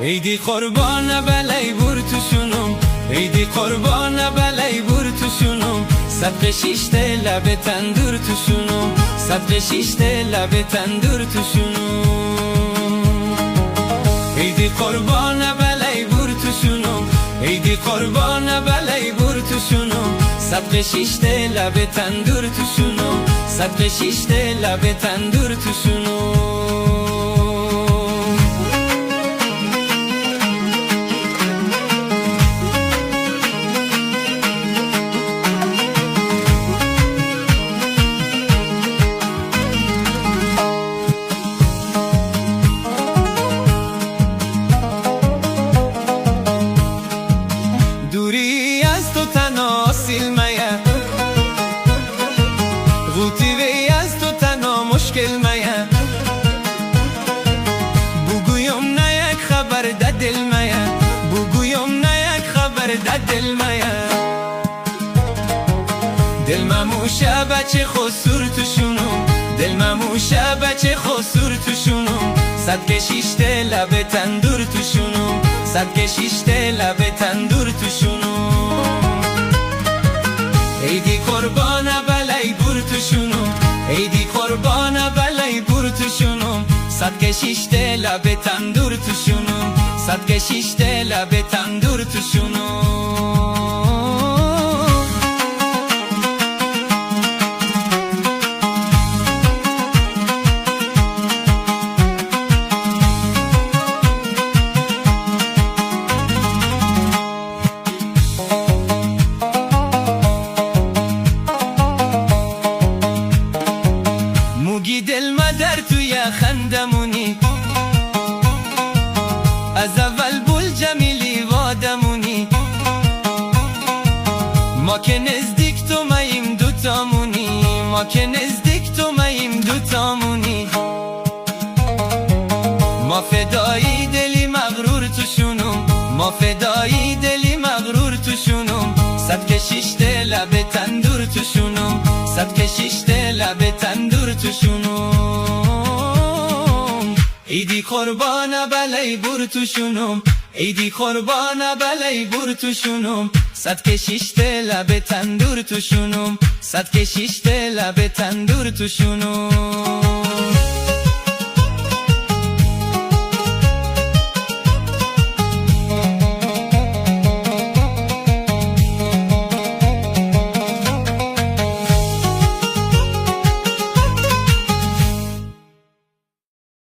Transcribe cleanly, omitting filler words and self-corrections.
عیدی قربان بلای بور توشونم، عیدی قربان بلای بور توشونم، صدق شیشته لب تندور توشونم، صدق شیشته لب تندور توشونم. عیدی قربان بلای بور توشونم، عیدی قربان بلای بور توشونم، صدق شیشته لب تندور توشونم، صدق شیشته لب تندور توشونم. دوری از تو تنها سیلمه، غوطی وی از تو تنها مشکل مه، بگویم نه یک خبر ده دل مه، بگویم نه یک خبر ده دل مه. دل مموشه بچه خسور توشونم، دل مموشه بچه خسور توشونم، صدق شیشته لب تندور توشونم، صدق شیشته لب تندور توشونم. عیدی قربان بلای بور توشونم، عیدی قربان بلای بور توشونم، صدق شیشته لب تندور توشونم، صدق شیشته لب تندور توشونم. موگی دل مدر توی خندمونی، از اول بول جمیلی وادمونی، ما که نزدیک تو ماییم دوتامونی، ما که نزدیک تو ماییم دوتامونی. ما فدایی دلی مغرور توشونم، ما فدایی دلی مغرور توشونم، صدق شیشته لب تندور توشونم، صدق شیشته لب تندور توشونم. عیدی قربان بلای بور توشونم، عیدی قربان بلای بور توشونم، صدق شیشته لب تندور توشونم، صدق شیشته لب تندور توشونم.